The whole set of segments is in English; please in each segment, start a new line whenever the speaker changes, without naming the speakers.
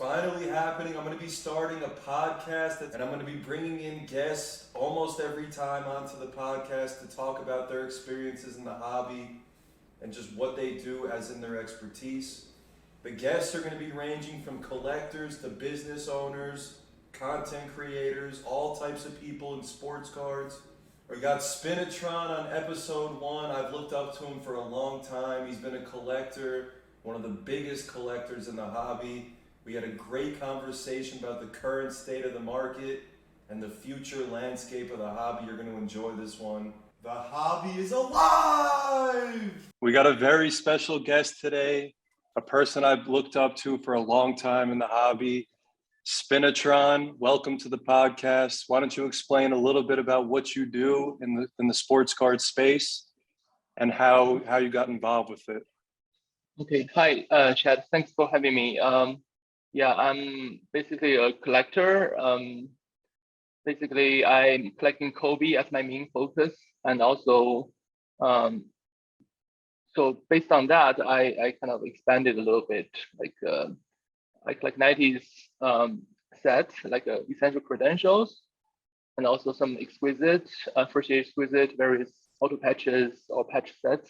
finally happening. I'm going to be starting a podcast and I'm going to be bringing in guests almost every time onto the podcast to talk about their experiences in the hobby and just what they do as in their expertise. The guests are going to be ranging from collectors to business owners, content creators, all types of people in sports cards. We got Spinotron on episode 1. I've looked up to him for a long time. He's been a collector, one of the biggest collectors in the hobby. We had a great conversation about the current state of the market and the future landscape of the hobby. You're going to enjoy this one. The hobby is alive! We got a very special guest today, a person I've looked up to for a long time in the hobby, Spinotron. Welcome to the podcast. Why don't you explain a little bit about what you do in the sports card space and how you got involved with it?
Okay, hi, Chad. Thanks for having me. I'm basically a collector. Basically, I'm collecting Kobe as my main focus, and also, so based on that, I kind of expanded a little bit. I collect 90s sets, like essential credentials, and also some exquisite, first year exquisite, various auto patches or patch sets,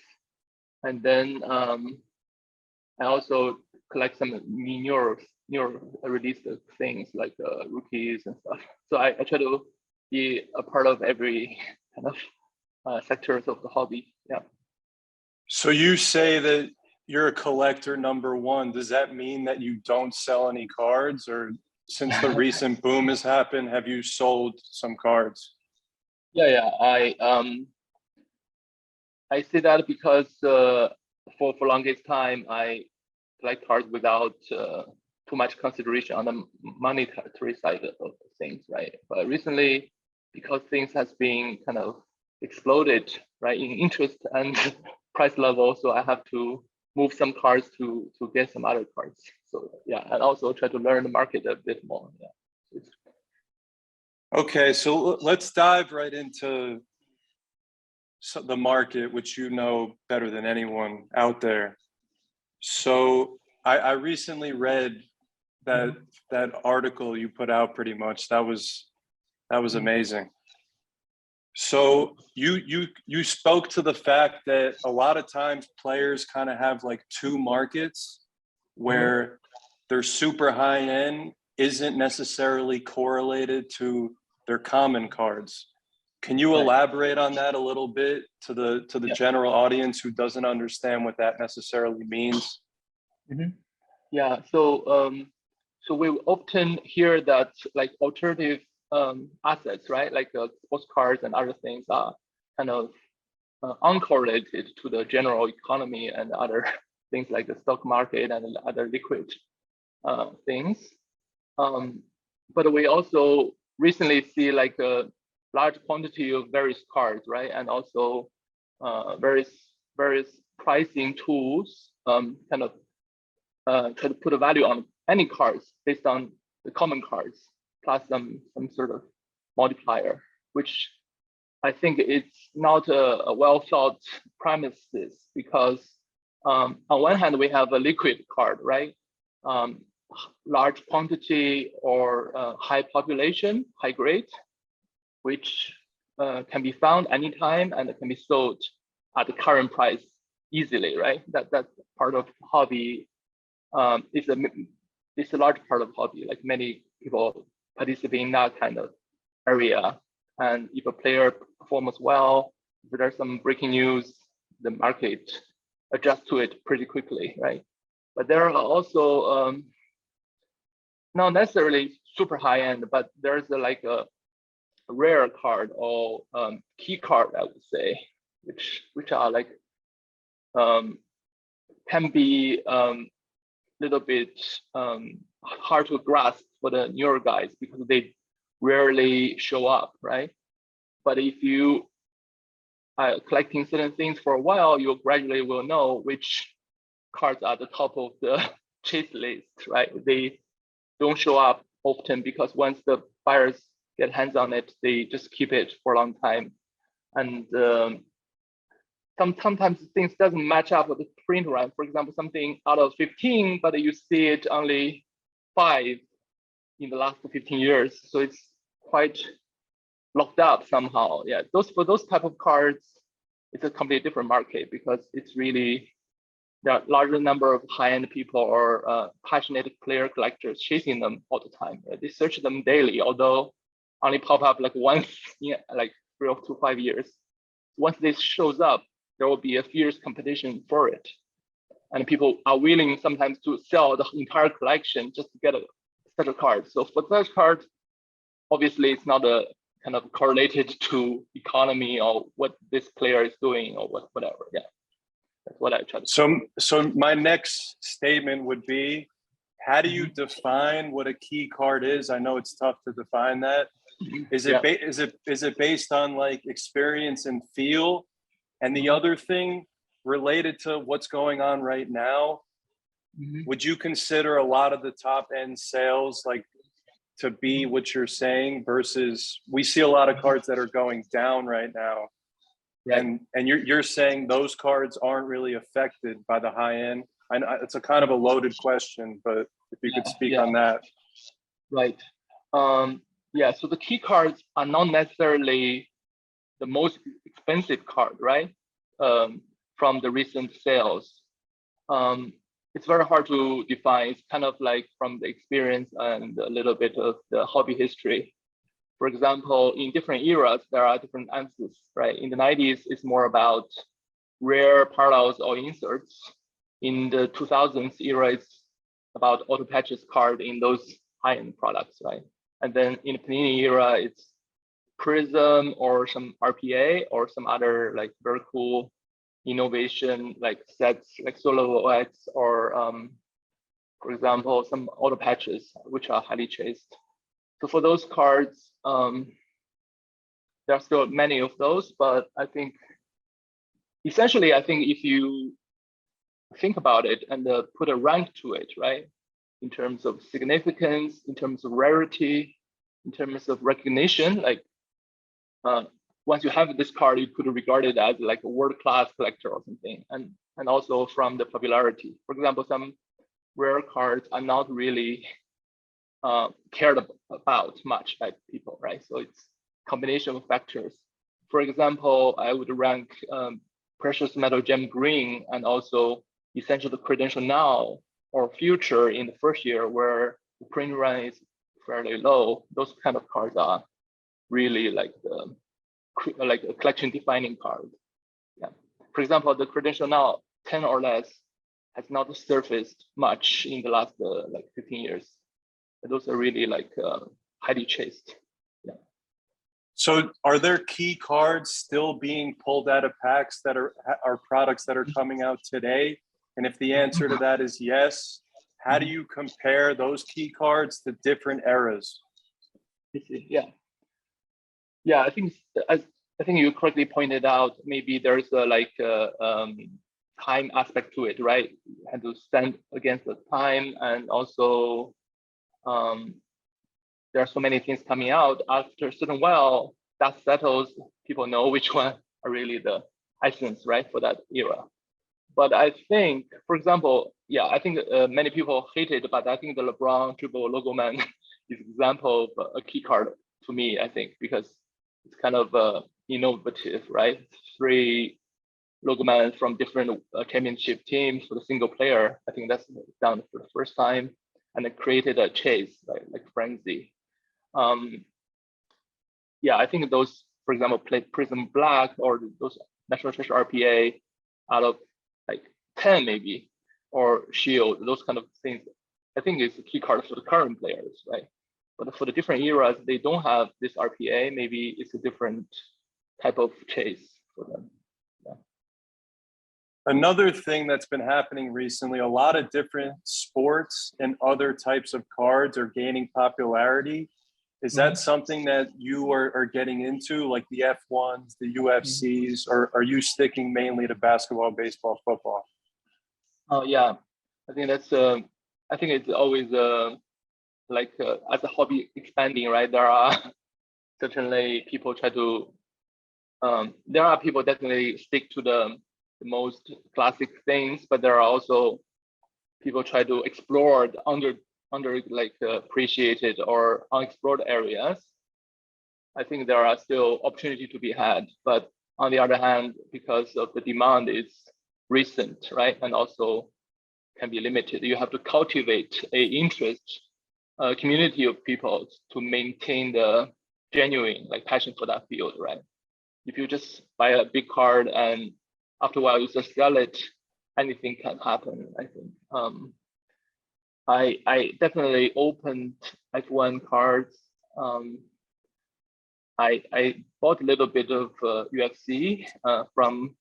and then I also collect some newer released things like rookies and stuff. So I try to be a part of every kind of sectors of the hobby. Yeah.
So you say that you're a collector number one. Does that mean that you don't sell any cards, or since the recent boom has happened, have you sold some cards?
Yeah. I say that because for longest time I collect cards without too much consideration on the monetary side of things, right? But recently, because things has been kind of exploded, right, in interest and price level, so I have to move some cards to get some other cards. So yeah, and also try to learn the market a bit more. Yeah.
Okay, so let's dive right into the market, which you know better than anyone out there. So I recently read that article you put out. Pretty much that was amazing. So you spoke to the fact that a lot of times players kind of have like two markets where their super high end isn't necessarily correlated to their common cards. Can you elaborate on that a little bit to the general audience who doesn't understand what that necessarily means?
Mm-hmm. Yeah, so we often hear that like alternative assets, right? Like sports cards and other things are kind of uncorrelated to the general economy and other things like the stock market and other liquid things. But we also recently see like a large quantity of various cards, right? And also various pricing tools kind of try to put a value on any cards based on the common cards plus some sort of multiplier, which I think it's not a well thought premises, because on one hand we have a liquid card, right? Large quantity or high population, high grade, which can be found anytime and can be sold at the current price easily, right? That's part of hobby. It's a large part of hobby. Like many people participate in that kind of area. And if a player performs well, if there's some breaking news, the market adjusts to it pretty quickly, right? But there are also not necessarily super high end, but there's like a rare card or key card, I would say, which are like can be little bit hard to grasp for the newer guys because they rarely show up, right? But if you are collecting certain things for a while, you gradually will know which cards are the top of the chase list, right? They don't show up often because once the buyers get hands on it, they just keep it for a long time. And sometimes things doesn't match up with the print run. For example, something out of 15, but you see it only 5 in the last 15 years. So it's quite locked up somehow. Yeah, for those type of cards, it's a completely different market because it's really there are larger number of high-end people or passionate player collectors chasing them all the time. They search them daily, although only pop up like once in like 3 to 5 years. Once this shows up, there will be a fierce competition for it. And people are willing sometimes to sell the entire collection just to get such a card. So for such card, obviously it's not a kind of correlated to economy or what this player is doing or whatever. Yeah, that's what I try to say.
So my next statement would be, how do you define what a key card is? I know it's tough to define that. Is it based on like experience and feel? And the other thing related to what's going on right now, would you consider a lot of the top end sales like to be what you're saying versus we see a lot of cards that are going down right now? Right. And you're saying those cards aren't really affected by the high end? I know it's a kind of a loaded question, but if you could speak on that.
Right. Yeah, so the key cards are not necessarily the most expensive card, right? From the recent sales. It's very hard to define. It's kind of like from the experience and a little bit of the hobby history. For example, in different eras, there are different answers, right? In the 90s, it's more about rare parallels or inserts. In the 2000s era, it's about auto patches card in those high-end products, right? And then in the Panini era, it's Prism or some RPA or some other like very cool innovation like sets like Solo OX or for example, some auto patches, which are highly chased. So for those cards, there are still many of those, but I think essentially, I think if you think about it and put a rank to it, right? In terms of significance, in terms of rarity, in terms of recognition, like once you have this card, you could regard it as like a world-class collector or something, and also from the popularity. For example, some rare cards are not really cared about much by people, right? So it's combination of factors. For example, I would rank Precious Metal Gem Green and also Essential Credential Now or Future in the first year where the print run is fairly low. Those kind of cards are really like a collection defining card. Yeah. For example, the Credential Now 10 or less has not surfaced much in the last like 15 years. But those are really like highly chased. Yeah.
So are there key cards still being pulled out of packs that are products that are coming out today? And if the answer to that is yes, how do you compare those key cards to different eras?
Yeah. Yeah, I think you correctly pointed out maybe there's a time aspect to it, right? You have to stand against the time, and also there are so many things coming out after a certain while that settles. People know which one are really the essence, right, for that era. But I think, for example, yeah, I think many people hate it, but I think the LeBron Dribble Logo Man is an example of a key card to me, I think, because it's kind of innovative, right? 3 Logo Man from different championship teams for the single player. I think that's done for the first time, and it created a chase, right, like frenzy. Yeah, I think those, for example, Prism Black or those National Treasure RPA out of like 10 maybe, or Shield, those kind of things, I think it's a key card for the current players, right? But for the different eras, they don't have this RPA. Maybe it's a different type of chase for them. Yeah.
Another thing that's been happening recently, a lot of different sports and other types of cards are gaining popularity. Is that something that you are getting into, like the F1s, the UFCs, or are you sticking mainly to basketball, baseball, football?
Oh yeah, I think that's I think it's always like as a hobby expanding, right? There are certainly people try to there are people definitely stick to the most classic things, but there are also people try to explore the appreciated or unexplored areas, I think there are still opportunity to be had. But on the other hand, because of the demand is recent, right, and also can be limited, you have to cultivate a interest, a community of people to maintain the genuine passion for that field, right? If you just buy a big card and after a while you just sell it, anything can happen, I think. I definitely opened F1 cards. I bought a little bit of UFC from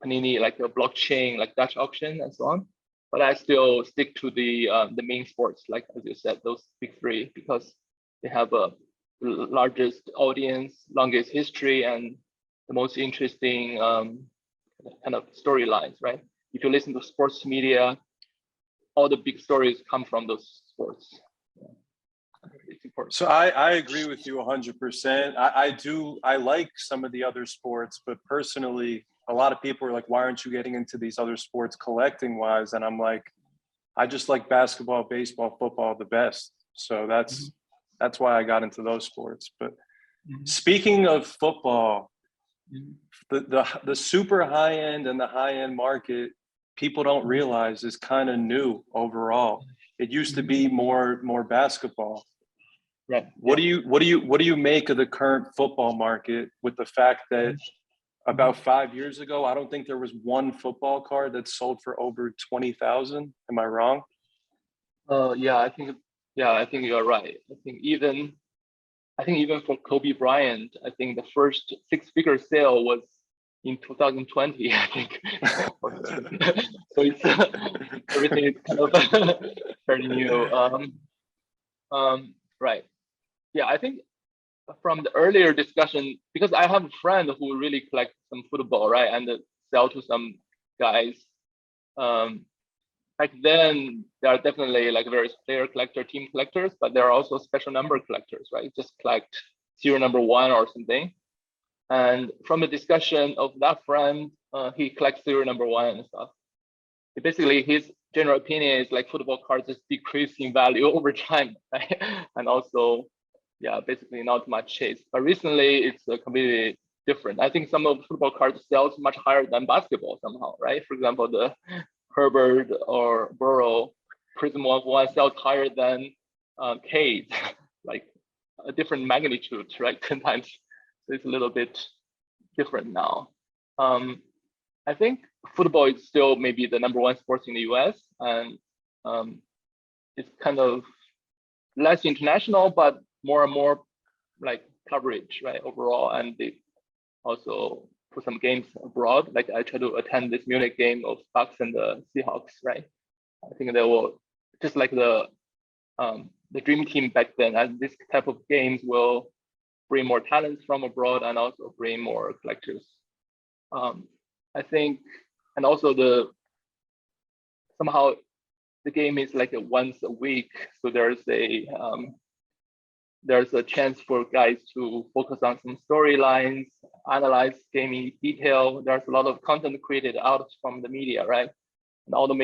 Panini, like a blockchain, like Dutch auction and so on. But I still stick to the main sports, like as you said, those big three, because they have a largest audience, longest history, and the most interesting kind of storylines, right? If you listen to sports media, all the big stories come from those sports. It's important.
So I agree with you 100%. I like some of the other sports, but personally, a lot of people are like, why aren't you getting into these other sports collecting wise? And I'm like, I just like basketball, baseball, football the best. So that's why I got into those sports. But speaking of football, the super high end and the high end market, people don't realize is kind of new overall. It used to be more basketball.
Right.
What do you make of the current football market with the fact that about 5 years ago, I don't think there was one football card that sold for over 20,000. Am I wrong?
I think you're right. I think even for Kobe Bryant, I think the first six-figure sale was in 2020, I think. So it's everything is kind of fairly new. Right. Yeah, I think from the earlier discussion, because I have a friend who really collects some football, right, and sell to some guys. Back then, there are definitely various player collector, team collectors, but there are also special number collectors, right? Just collect serial number 1 or something. And from the discussion of that friend, he collects serial number 1 and stuff. Basically, his general opinion is football cards just decrease in value over time, right? And also, basically not much chase. But recently, it's completely different. I think some of football cards sells much higher than basketball somehow, right? For example, the Herbert or Burrow Prism of 1 sells higher than Cade, like a different magnitude, right? 10 times. So it's a little bit different now. I think football is still maybe the number 1 sport in the US, and it's kind of less international, but more and more coverage, right, overall. And they also put some games abroad. I try to attend this Munich game of Bucks and the Seahawks, right? I think they will, just like the dream team back then, and this type of games will bring more talents from abroad and also bring more collectors. I think, and also somehow the game is once a week, so there's a chance for guys to focus on some storylines, analyze game in detail. There's a lot of content created out from the media, right? And all the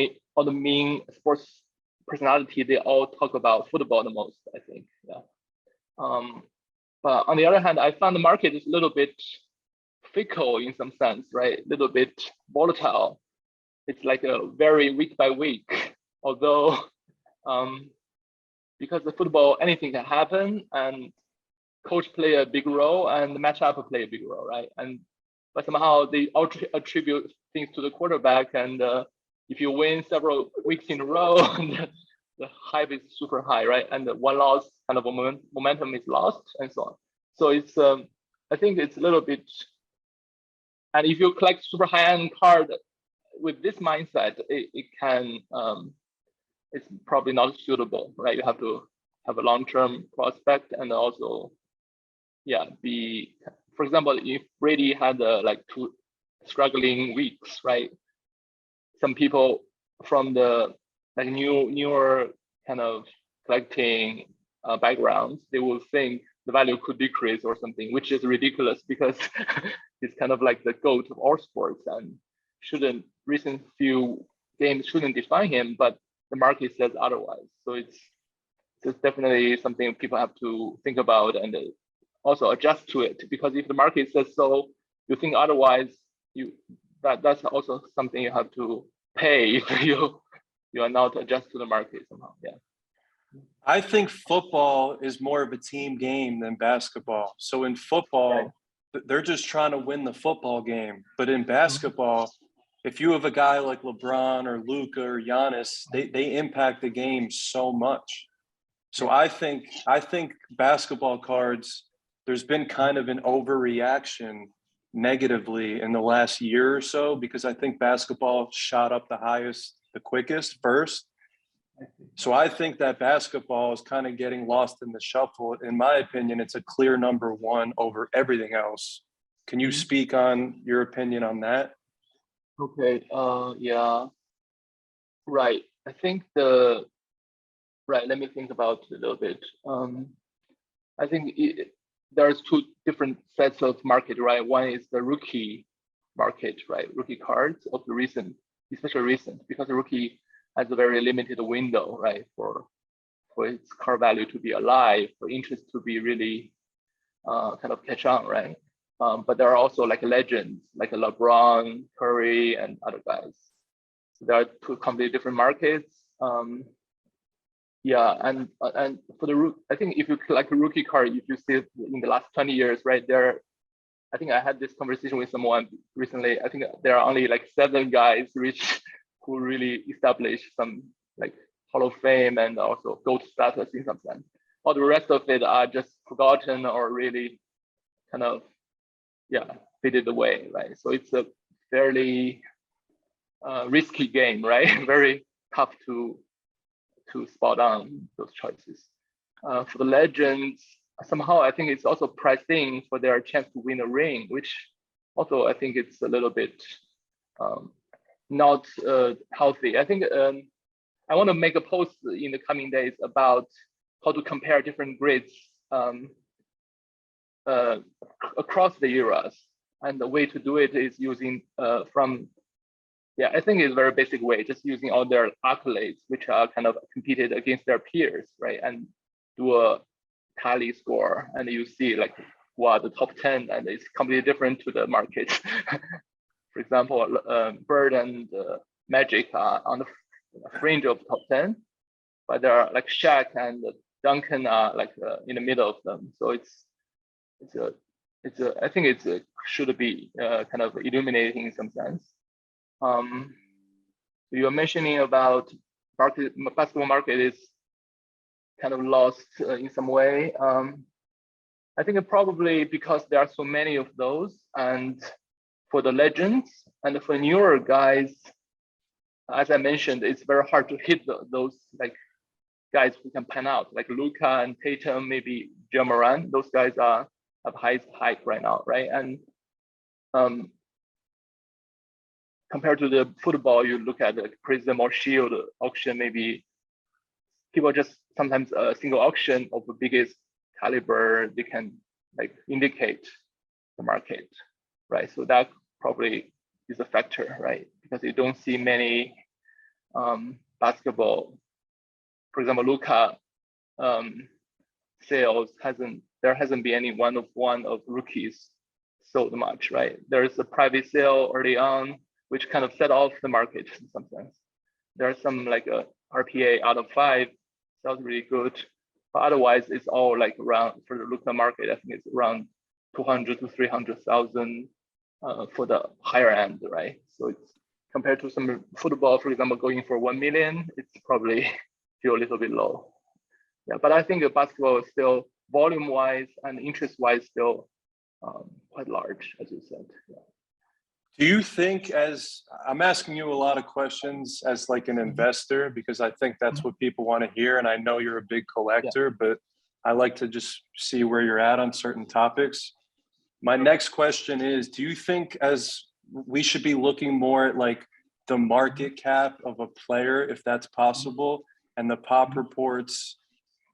main sports personality, they all talk about football the most, I think. Yeah. But on the other hand, I found the market is a little bit fickle in some sense, right? A little bit volatile. It's a very week by week, although because the football, anything can happen, and coach play a big role and the matchup play a big role, right? But somehow they all attribute things to the quarterback, and if you win several weeks in a row, the hype is super high, right? And the one loss kind of momentum is lost, and so on. So it's I think it's a little bit, and if you collect super high-end card with this mindset, it can it's probably not suitable, right? You have to have a long-term prospect, and also, for example, if Brady had 2 struggling weeks, right? Some people from the newer kind of collecting backgrounds, they will think the value could decrease or something, which is ridiculous because it's kind of like the GOAT of all sports, and recent few games shouldn't define him, but the market says otherwise. So it's it's definitely something people have to think about and also adjust to it, because if the market says so, you think otherwise, that's also something you have to pay if you are not adjust to the market somehow. Yeah.
I think football is more of a team game than basketball. So in football, they're just trying to win the football game. But in basketball, if you have a guy like LeBron or Luka or Giannis, they impact the game so much. So I think basketball cards, there's been kind of an overreaction negatively in the last year or so, because I think basketball shot up the highest, the quickest first. So I think that basketball is kind of getting lost in the shuffle. In my opinion, it's a clear number one over everything else. Can you speak on your opinion on that?
Okay. Yeah. Right. I think right. Let me think about it a little bit. I think there's two different sets of market, right? One is the rookie market, right? Rookie cards of the recent, especially recent, because the rookie has a very limited window, right? For its card value to be alive, for interest to be really kind of catch on, right? But there are also like legends, like LeBron, Curry, and other guys. So there are two completely different markets. Yeah, and for the I think if you collect a rookie card, if you see in the last 20 years, right there, I think I had this conversation with someone recently. I think there are only like 7 guys who really established some like Hall of Fame and also GOAT status in some sense. All the rest of it are just forgotten or really kind of faded away, right? So it's a fairly risky game, right? Very tough to spot on those choices. For the legends, somehow I think it's also priced in for their chance to win a ring, which also I think it's a little bit not healthy. I think I want to make a post in the coming days about how to compare different grids across the eras. And the way to do it is using I think it's a very basic way, just using all their accolades, which are kind of competed against their peers, right? And do a tally score, and you see like what the top 10, and it's completely different to the market. For example, Bird and Magic are on the fringe of top 10, but there are like Shaq and Duncan are like in the middle of them. So I think it should be kind of illuminating in some sense. You were mentioning about basketball market is kind of lost in some way. I think probably because there are so many of those, and for the legends and for newer guys, as I mentioned, it's very hard to hit those like guys who can pan out, like Luka and Tatum, maybe Ja Morant. Those guys are at highest hype right now, right? And compared to the football, you look at the Prism or Shield auction, maybe people just sometimes a single auction of the biggest caliber, they can like indicate the market, right? So that probably is a factor, right? Because you don't see many basketball, for example, Luka sales there hasn't been any one of rookies sold much, right? There's a private sale early on, which kind of set off the market in some sense. There are some like a RPA out of 5, sounds really good. But otherwise, it's all like around, for the Luka market, I think it's around 200 to 300,000 for the higher end, right? So it's compared to some football, for example, going for 1 million, it's probably feel a little bit low. Yeah, but I think the basketball is still volume-wise and interest-wise still quite large, as you said. Yeah.
Do you think, as I'm asking you a lot of questions as like an investor, because I think that's what people want to hear, and I know you're a big collector, but I like to just see where you're at on certain topics. My next question is, do you think as we should be looking more at like the market cap of a player, if that's possible, and the pop reports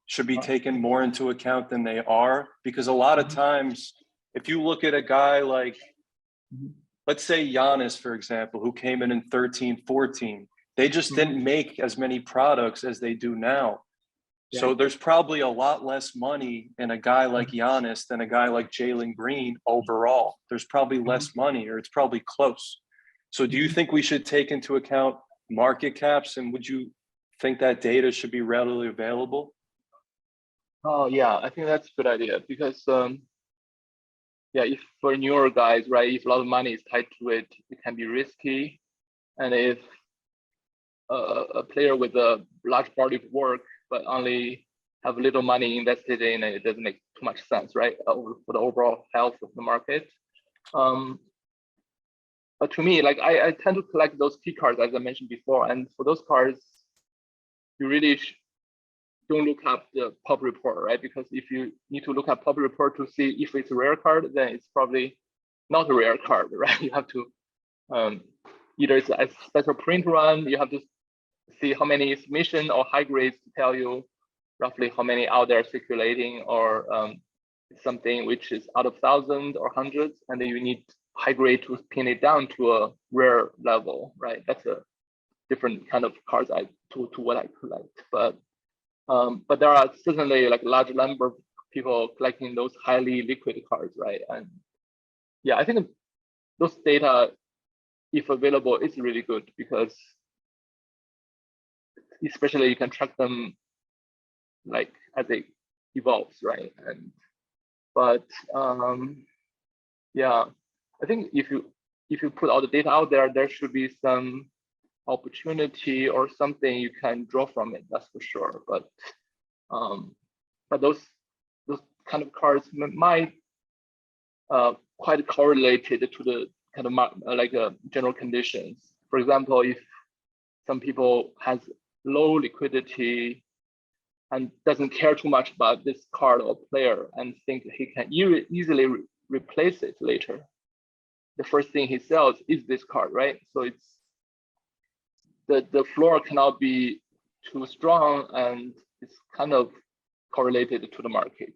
should be taken more into account than they are? Because a lot of times, if you look at a guy like, let's say Giannis, for example, who came in 13, 14, they just didn't make as many products as they do now. So there's probably a lot less money in a guy like Giannis than a guy like Jalen Green overall. There's probably less money, or it's probably close. So do you think we should take into account market caps, and would you think that data should be readily available?
Oh yeah, I think that's a good idea because if for newer guys, right, if a lot of money is tied to it, it can be risky. And if a player with a large body of work but only have little money invested in it, it doesn't make too much sense, right, for the overall health of the market. But to me, like I tend to collect those key cards, as I mentioned before, and for those cards, you really don't look up the pub report, right? Because if you need to look at pub report to see if it's a rare card, then it's probably not a rare card, right? You have to either it's a special print run, you have to see how many submission or high grades to tell you roughly how many out there circulating, or something which is out of thousands or hundreds, and then you need high grade to pin it down to a rare level, right? That's a different kind of cards to what I collect. But there are certainly like a large number of people collecting those highly liquid cards, right? And yeah, I think those data, if available, is really good because especially you can track them like as it evolves, right? But yeah, I think if you put all the data out there, there should be some opportunity or something you can draw from it. That's for sure. But those kind of cards might quite correlated to the kind of general conditions. For example, if some people has low liquidity and doesn't care too much about this card or player and think he can easily replace it later, the first thing he sells is this card, right? So it's the floor cannot be too strong, and it's kind of correlated to the market.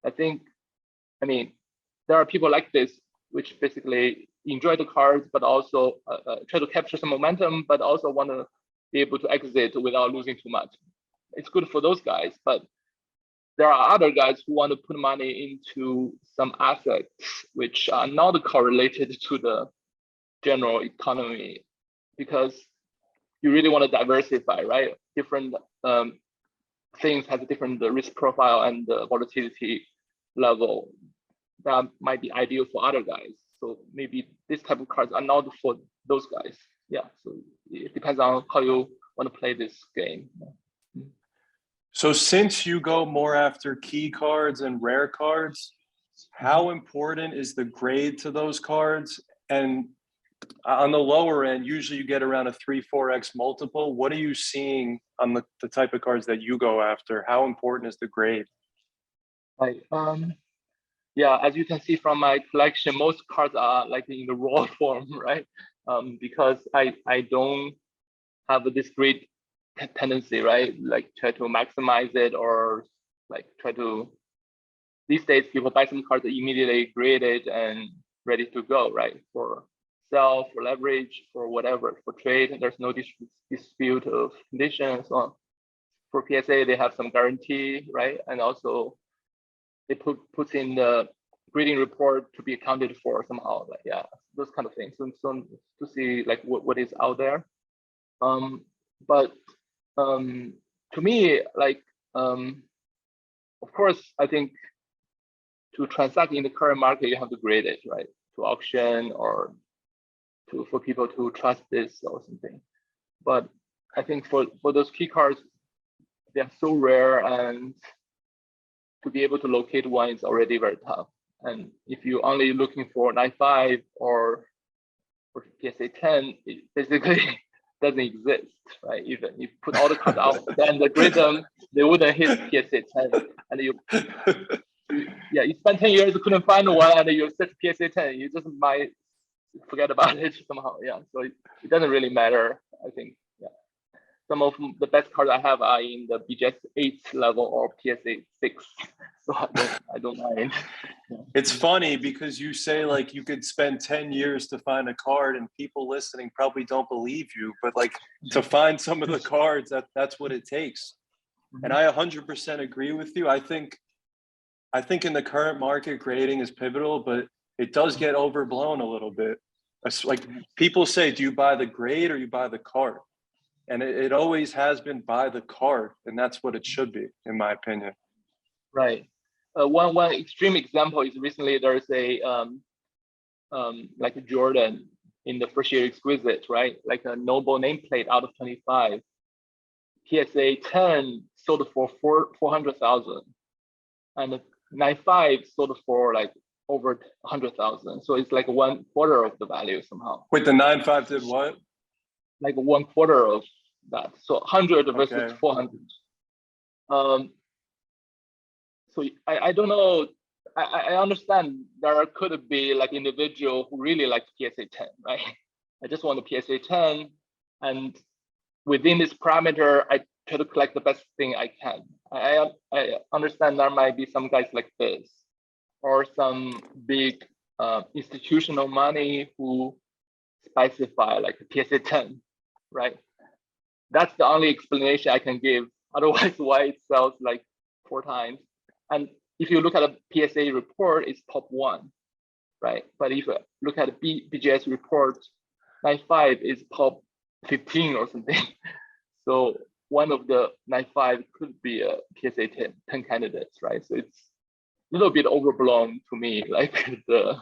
I mean, there are people like this, which basically enjoy the cards, but also try to capture some momentum, but also want to be able to exit without losing too much. It's good for those guys, but there are other guys who want to put money into some assets which are not correlated to the general economy, because you really want to diversify, right? Different things have a different risk profile and volatility level that might be ideal for other guys. So maybe this type of cards are not for those guys. Yeah, so it depends on how you want to play this game.
So since you go more after key cards and rare cards, how important is the grade to those cards? And on the lower end, usually you get around a 3-4x multiple. What are you seeing on the type of cards that you go after? How important is the grade?
Right. Yeah, as you can see from my collection, most cards are like in the raw form, right? Because I don't have this grade tendency, right? Like try to maximize it, or like try to, these days people buy some cards immediately graded and ready to go, right? For sell, for leverage, for whatever, for trade, there's no dispute of conditions. On for PSA, they have some guarantee, right? And also they puts in the grading report to be accounted for somehow, like, yeah, those kind of things. So to see like what is out there. But to me, like, of course, I think to transact in the current market, you have to grade it, right? To auction or for people to trust this or something. But I think for those key cards, they're so rare, and to be able to locate one is already very tough. And if you're only looking for 9.5 or for PSA 10, it basically doesn't exist, right? Even you put all the cards out and grade them, they wouldn't hit PSA 10. And you spend 10 years, couldn't find one, and you set PSA 10, you just might forget about it somehow. Yeah, so it doesn't really matter, I think. Yeah, some of the best cards I have are in the BGS 8 level or PSA 6, so I don't mind. Yeah.
It's funny because you say like you could spend 10 years to find a card, and people listening probably don't believe you, but like to find some of the cards, that's what it takes. And I 100% agree with you. I think in the current market, grading is pivotal, but it does get overblown a little bit. It's like people say, do you buy the grade or you buy the card? And it always has been buy the card, and that's what it should be, in my opinion.
Right. One extreme example is recently there's a like a Jordan in the first year exquisite, right? Like a noble nameplate out of 25. PSA 10 sold for 400,000, and 95 sold for like over 100,000. So it's like 1/4 of the value somehow.
Wait, the 95 did what?
Like 1/4 of that. So 100 versus 400. So I don't know. I understand there could be like individual who really like PSA 10, right? I just want the PSA 10, and within this parameter, I try to collect the best thing I can. I understand there might be some guys like this, or some big institutional money who specify like PSA 10, right? That's the only explanation I can give. Otherwise, why it sells like 4 times? And if you look at a PSA report, it's top 1, right? But if you look at the BGS report, 95 is top 15 or something. So one of the 95 could be a PSA 10 candidates, right? So it's a little bit overblown to me, like the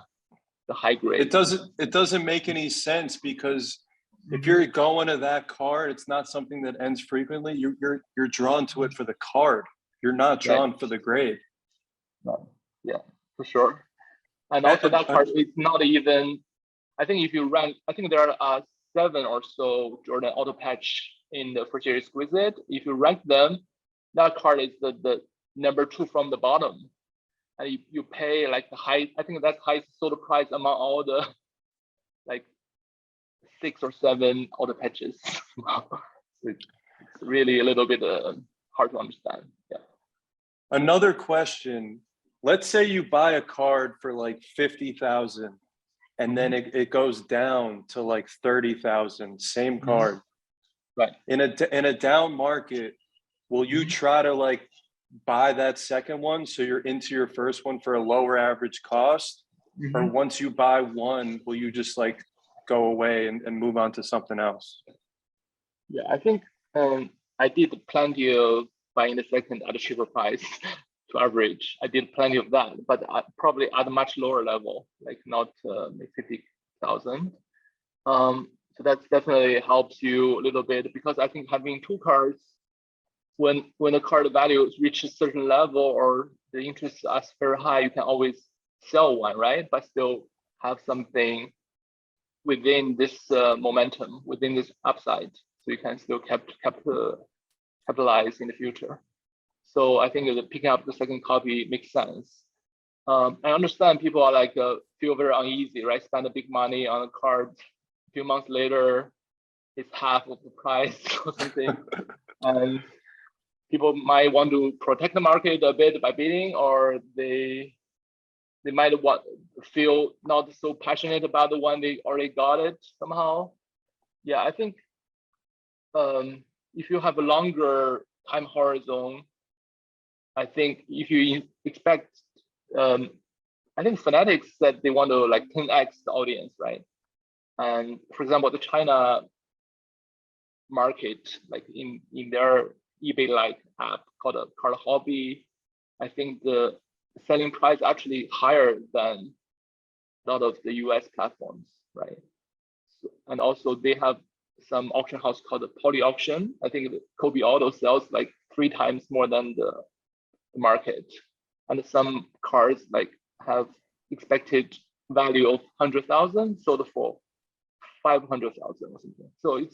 high grade.
It doesn't make any sense, because if you're going to that card, it's not something that ends frequently. You're drawn to it for the card. You're not drawn for the grade.
No. Yeah, for sure. And also that card is not even, I think if you rank, I think there are 7 or so Jordan auto patch in the first year exquisite. If you rank them, that card is the number 2 from the bottom. And you pay like the high, I think that's highest sold price among all the like 6 or 7 auto patches. It's really a little bit hard to understand. Yeah.
Another question. Let's say you buy a card for like 50,000, and then it goes down to like 30,000, same card.
Right.
In a down market, will you try to like buy that second one so you're into your first one for a lower average cost? Or once you buy one, will you just like go away and move on to something else?
Yeah, I think I did plenty of buying the second at a cheaper price to average. I did plenty of that, but probably at a much lower level, like not 50,000. So that definitely helps you a little bit, because I think having 2 cards, when the card value reaches a certain level or the interest is very high, you can always sell one, right? But still have something within this momentum, within this upside, so you can still capitalize in the future. So I think that picking up the second copy makes sense. I understand people are like feel very uneasy, right? Spend a big money on a card. A few months later, it's half of the price or something, and people might want to protect the market a bit by bidding, or they might feel not so passionate about the one they already got it somehow. Yeah, I think if you have a longer time horizon, I think if you expect, I think Fanatics said they want to like 10x the audience, right? And for example, the China market, like in their eBay-like app called a Card Hobby, I think the selling price actually higher than a lot of the US platforms, right? So, and also they have some auction house called the Poly Auction. I think the Kobe Auto sells like 3 times more than the market. And some cars like have expected value of 100,000 sold for 500,000 or something. So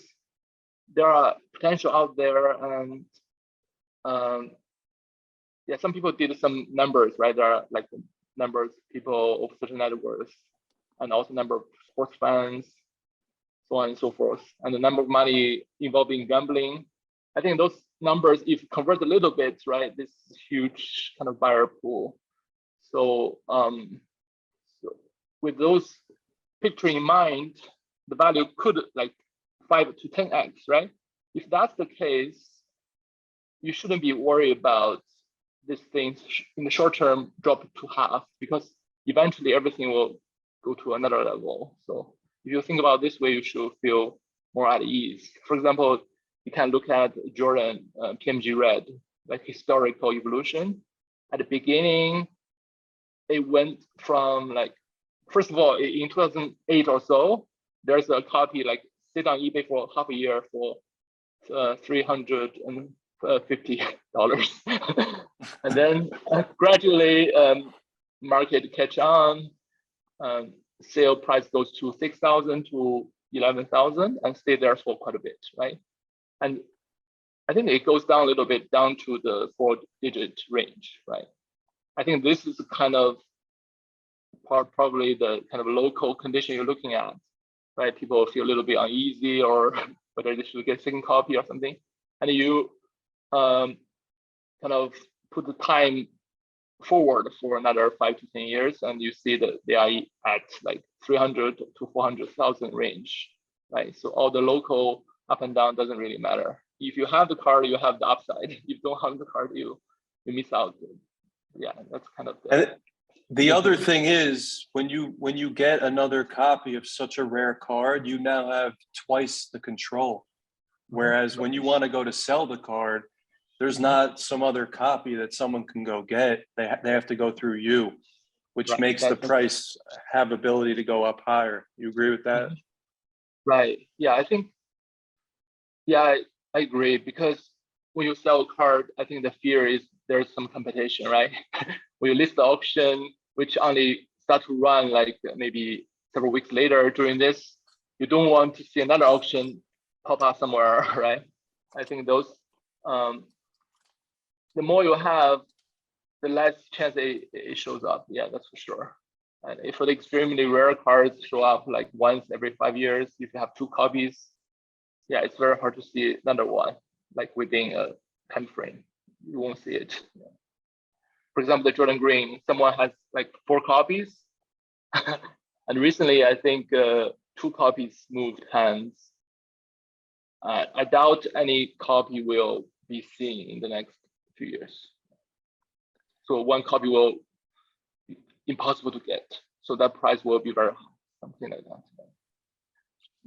there are potential out there, and yeah, some people did some numbers, right? There are like the numbers people of certain net worth, and also number of sports fans, so on and so forth, and the number of money involved in gambling. I think those numbers, if you convert a little bit, right, this huge kind of buyer pool. So, so with those picture in mind, the value could like 5 to 10x, right? If that's the case, you shouldn't be worried about these things in the short term drop to half, because eventually everything will go to another level. So if you think about this way, you should feel more at ease. For example, you can look at Jordan PMG Red, like historical evolution. At the beginning, it went from like, first of all, in 2008 or so, there's a copy like sit on eBay for half a year for $350. And then gradually market catch on, sale price goes to 6,000 to 11,000 and stay there for quite a bit, right? And I think it goes down a little bit down to the 4-digit range, right? I think this is kind of probably the kind of local condition you're looking at, right? People feel a little bit uneasy or whether they should get a second copy or something. And you kind of put the time forward for another 5 to 10 years, and you see that they are at like 300 to 400,000 range, right? So all the local up and down doesn't really matter. If you have the card, you have the upside. If you don't have the card, you miss out. Yeah, that's kind of
the other thing is when you get another copy of such a rare card, you now have twice the control. Whereas when you want to go to sell the card, there's not some other copy that someone can go get. They have to go through you, which makes the price have ability to go up higher. You agree with that?
Right. Yeah, I think, yeah, I agree, because when you sell a card, I think the fear is there's some competition, right? When you list the auction, which only start to run like maybe several weeks later during this, you don't want to see another auction pop up somewhere, right? I think those, the more you have, the less chance it shows up. Yeah, that's for sure. And if for the extremely rare cards show up like once every 5 years, if you have 2 copies, yeah, it's very hard to see another one, like within a time frame. You won't see it. Yeah. For example, the Jordan Green, someone has like 4 copies. And recently, I think 2 copies moved hands. I doubt any copy will be seen in the next few years. So 1 copy will be impossible to get. So that price will be very high, something like that.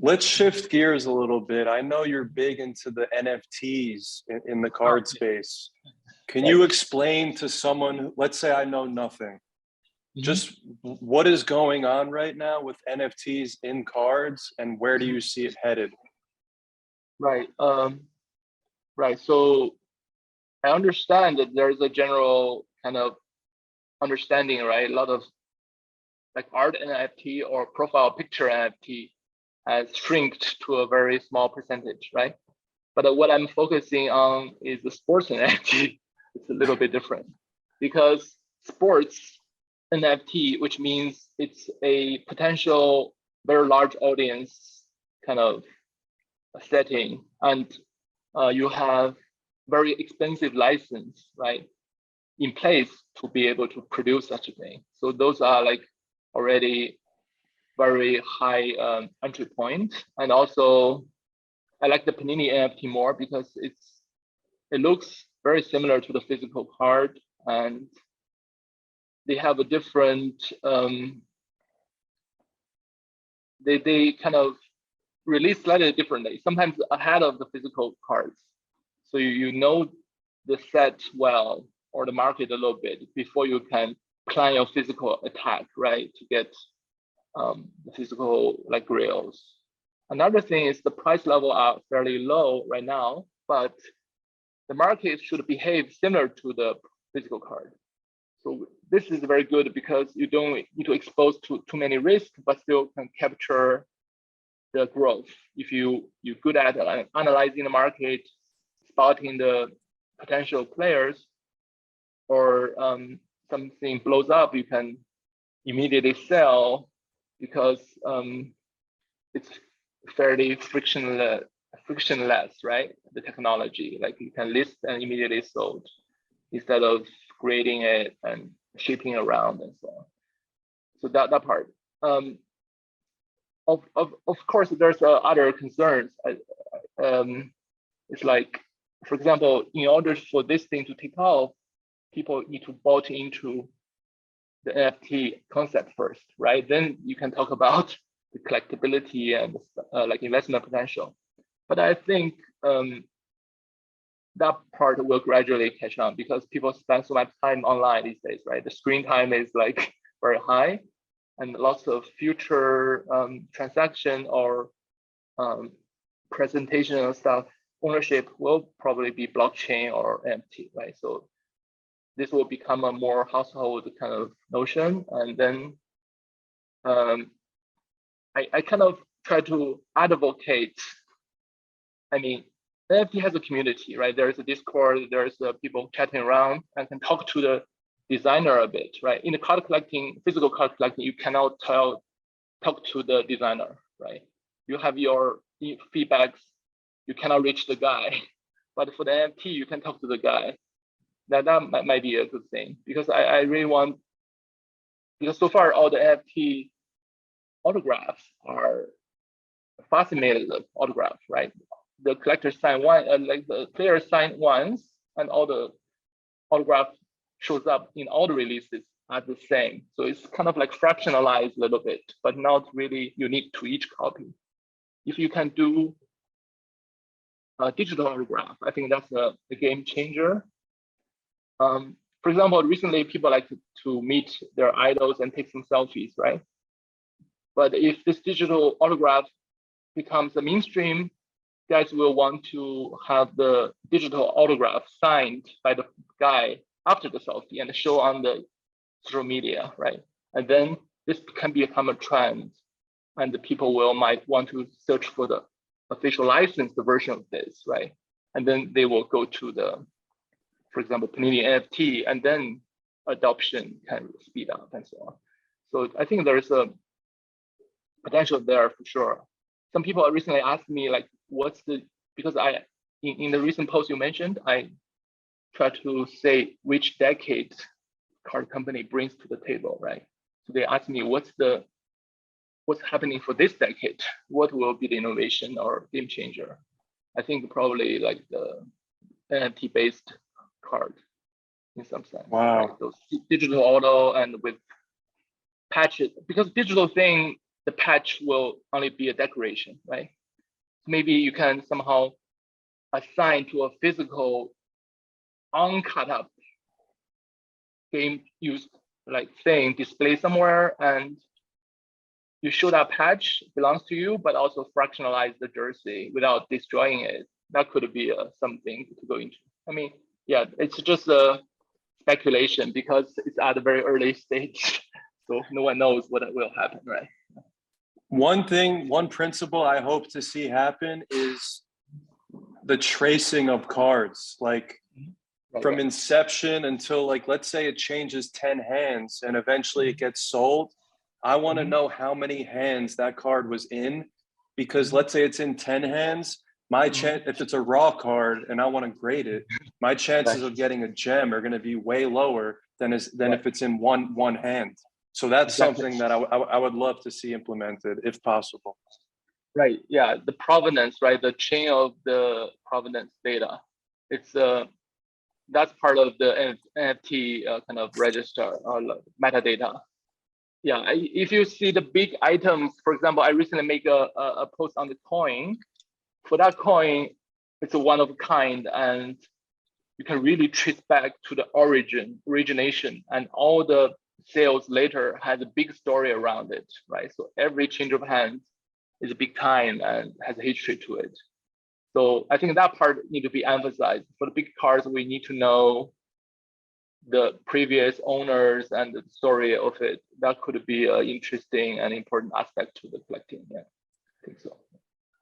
Let's shift gears a little bit. I know you're big into the NFTs in the card space. Can you explain to someone, let's say I know nothing, just what is going on right now with NFTs in cards and where do you see it headed?
Right. Right. So I understand that there's a general kind of understanding, right? A lot of like art NFT or profile picture NFT has shrinked to a very small percentage, right? But what I'm focusing on is the sports NFT. It's a little bit different because sports NFT, which means it's a potential very large audience kind of setting, and you have very expensive license, right, in place to be able to produce such a thing. So those are like already very high entry point. And also I like the Panini NFT more because it looks very similar to the physical card, and they have a different they kind of release slightly differently, sometimes ahead of the physical cards. So you know the set well or the market a little bit before you can plan your physical attack, right? To get the physical like grails. Another thing is the price level are fairly low right now, but the market should behave similar to the physical card. So this is very good because you don't need to expose to too many risks, but still can capture the growth. If you're good at analyzing the market, spotting the potential players, or something blows up, you can immediately sell because it's fairly frictionless, right? The technology, like you can list and immediately sold instead of grading it and shipping around and so on. So that part. Of course, there's other concerns. It's like for example, in order for this thing to take off, people need to bought into the NFT concept first, right? Then you can talk about the collectability and like investment potential. But I think that part will gradually catch on because people spend so much time online these days, right? The screen time is like very high, and lots of future transaction or presentation and stuff, ownership will probably be blockchain or NFT, right? So this will become a more household kind of notion. And then I kind of try to advocate, I mean, NFT has a community, right? There's a Discord, there's people chatting around and can talk to the designer a bit, right? In the card collecting, physical card collecting, you cannot talk to the designer, right? You have your feedbacks, you cannot reach the guy. But for the NFT, you can talk to the guy. That might be a good thing because I really want, because so far all the NFT autographs are fascinated autograph, right? The collector sign one, like the player sign once, and all the autograph shows up in all the releases are the same. So it's kind of like fractionalized a little bit, but not really unique to each copy. If you can do a digital autograph, I think that's a game changer. For example, recently people like to meet their idols and take some selfies, right? But if this digital autograph becomes a mainstream, guys will want to have the digital autograph signed by the guy after the selfie and show on the social media, right? And then this can become a trend, and the people might want to search for the official licensed version of this, right? And then they will go to the, for example, Panini NFT, and then adoption can speed up and so on. So I think there's a potential there for sure. Some people recently asked me like, what's the, because in the recent post you mentioned, I try to say which decade card company brings to the table, right? So they asked me what's happening for this decade? What will be the innovation or game changer? I think probably like the NFT based card in some sense.
Wow.
Right? Those digital auto and with patches, because digital thing, the patch will only be a decoration, right? Maybe you can somehow assign to a physical uncut up game used like thing display somewhere, and you show that patch belongs to you, but also fractionalize the jersey without destroying it. That could be something to go into. I mean, yeah, it's just a speculation because it's at a very early stage, so no one knows what will happen, right?
One principle I hope to see happen is the tracing of cards, like from inception until, like, let's say it changes 10 hands and eventually it gets sold. I want to know how many hands that card was in, because let's say it's in 10 hands, my chance, if it's a raw card and I want to grade it, my chances of getting a gem are going to be way lower than if it's in one hand. So that's something that I would love to see implemented if possible.
Right. Yeah. The provenance, right? The chain of the provenance data. It's that's part of the NFT kind of register or metadata. Yeah. If you see the big items, for example, I recently make a post on the coin. For that coin, it's a one of a kind, and you can really trace back to the origination, and all the sales later has a big story around it, right? So every change of hands is a big time and has a history to it. So I think that part need to be emphasized. For the big cards, we need to know the previous owners and the story of it. That could be an interesting and important aspect to the collecting. Yeah, I think so.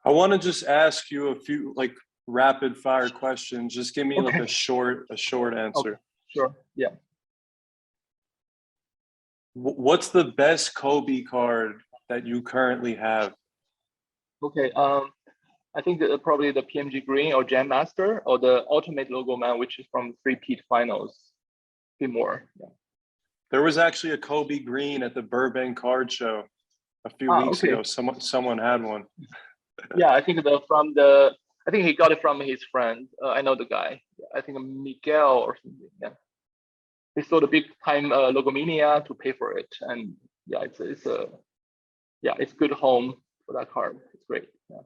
I want to just ask you a few like rapid fire questions. Just give me like a short answer.
Okay. Sure. Yeah.
What's the best Kobe card that you currently have?
Okay. I think probably the PMG Green or Jam Master or the Ultimate Logo Man, which is from 3-peat finals. Be more. Yeah.
There was actually a Kobe Green at the Burbank Card Show a few weeks ago. Someone had one.
Yeah, I think from the I think he got it from his friend. I know the guy. I think Miguel or something. Yeah, he sold a big time Logomania to pay for it, and yeah, it's a good home for that card. It's great. Yeah.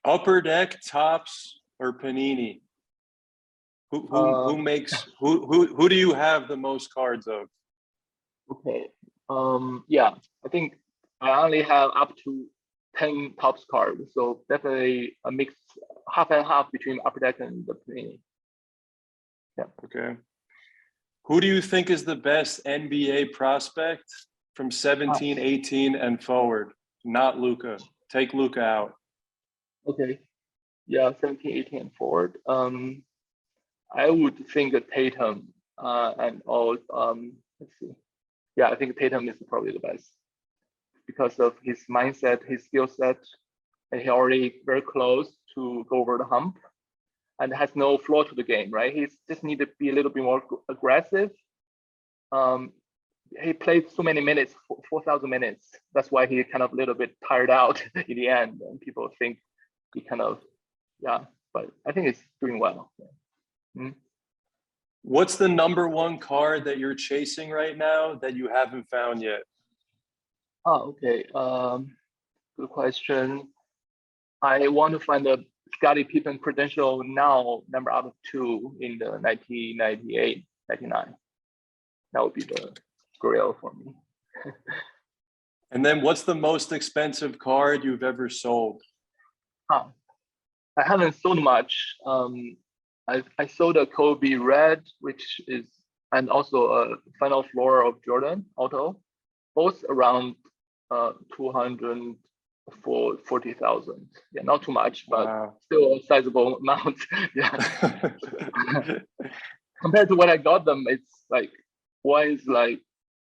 Upper Deck, Topps, or Panini? Who do you have the most cards of?
Okay. Yeah, I think I only have up to 10 Topps cards, so definitely a mix, half and half between Upper Deck and the Panini. Yeah.
Okay. Who do you think is the best NBA prospect from 17, 18 and forward? Not Luka. Take Luka out.
Okay. Yeah, 17, 18 and forward. I would think Tatum and all. Let's see. Yeah, I think Tatum is probably the best because of his mindset, his skill set, and he already very close to go over the hump, and has no flaw to the game, right? He just need to be a little bit more aggressive. He played so many minutes, 4,000 minutes. That's why he kind of a little bit tired out in the end, and people think he kind of, yeah. But I think he's doing well. Mm-hmm.
What's the number one card that you're chasing right now that you haven't found yet?
Oh, okay. Good question. I want to find the Scottie Pippen credential now, number out of 2 in the 1998, 99. That would be the grail for me.
And then what's the most expensive card you've ever sold?
I haven't sold much. I sold a Kobe Red, which is, and also a Final Floor of Jordan auto, both around 240,000. Yeah, not too much, but wow, still a sizable amount. Yeah. Compared to what I got them, it's like one is like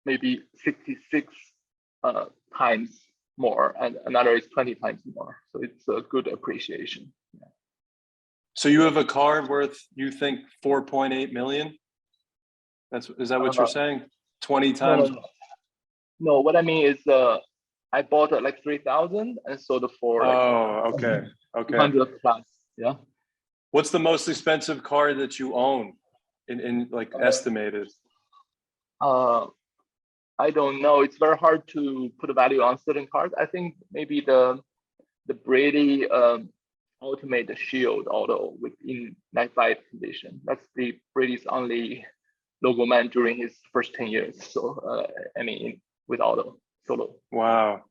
maybe 66 times more, and another is 20 times more. So it's a good appreciation. Yeah.
So you have a card worth, you think, 4.8 million? Is that what you're saying? 20 times?
No, what I mean is I bought it like 3,000 and sold it for like
okay.
200 plus. Yeah.
What's the most expensive card that you own in like estimated?
I don't know. It's very hard to put a value on certain cards. I think maybe the Brady Ultimate Shield auto within 95 condition. That's the Brady's only logo man during his first 10 years. So I mean, with auto solo.
Wow.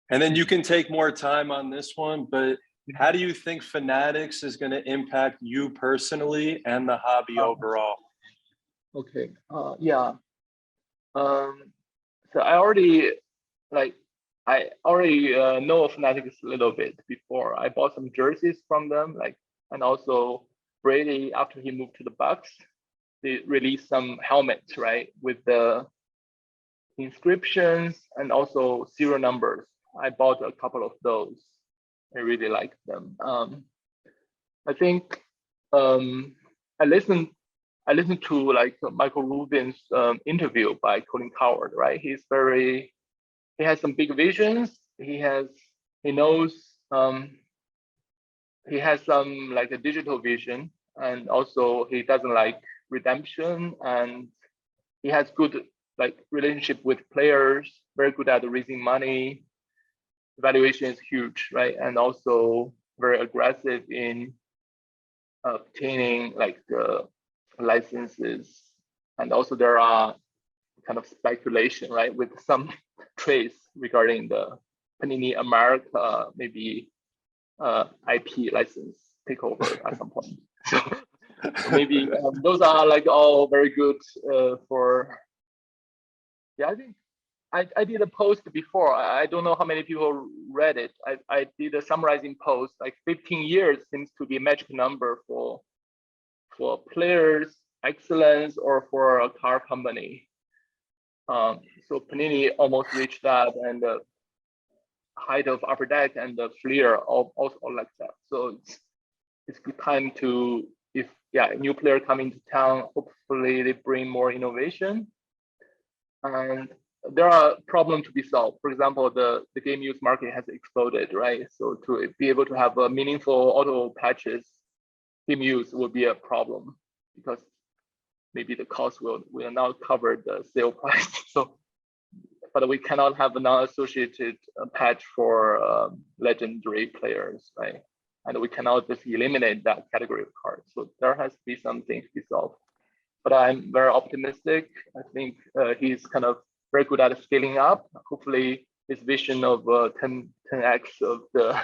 And then you can take more time on this one, but how do you think Fanatics is going to impact you personally and the hobby overall?
Okay. Yeah. So I already know of Fanatics a little bit before. I bought some jerseys from them, and also Brady, after he moved to the Bucks, they released some helmets, right, with the inscriptions and also serial numbers. I bought a couple of those. I really like them. I think I listened to like Michael Rubin's interview by Colin Cowherd, right? He has some big visions. He knows he has some like a digital vision, and also he doesn't like redemption, and he has good like relationship with players, very good at raising money. Valuation is huge, right? And also very aggressive in obtaining like the licenses. And also there are kind of speculation, right, with some trades regarding the Panini America maybe IP license takeover at some point. So maybe those are like all very good for. Yeah, I think I did a post before. I don't know how many people read it. I did a summarizing post. Like 15 years seems to be a magic number for players excellence or for a car company. So Panini almost reached that, and the height of Upper Deck and the Fleer also like that. So it's good time to, if a new player coming to town, hopefully they bring more innovation. And there are problems to be solved. For example, the game use market has exploded, right? So to be able to have a meaningful auto patches game use will be a problem because maybe the cost will not cover the sale price. So, but we cannot have a non-associated patch for legendary players, right? And we cannot just eliminate that category of cards. So there has to be something to be solved. But I'm very optimistic. I think he's kind of very good at scaling up. Hopefully his vision of 10x of the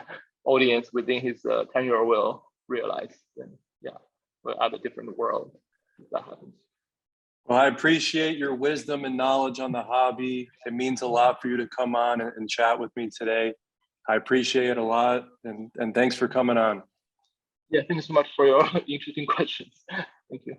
audience within his tenure will realize. And yeah, we're at a different world if that happens.
Well, I appreciate your wisdom and knowledge on the hobby. It means a lot for you to come on and chat with me today. I appreciate it a lot. And thanks for coming on.
Yeah, thanks so much for your interesting questions. Thank you.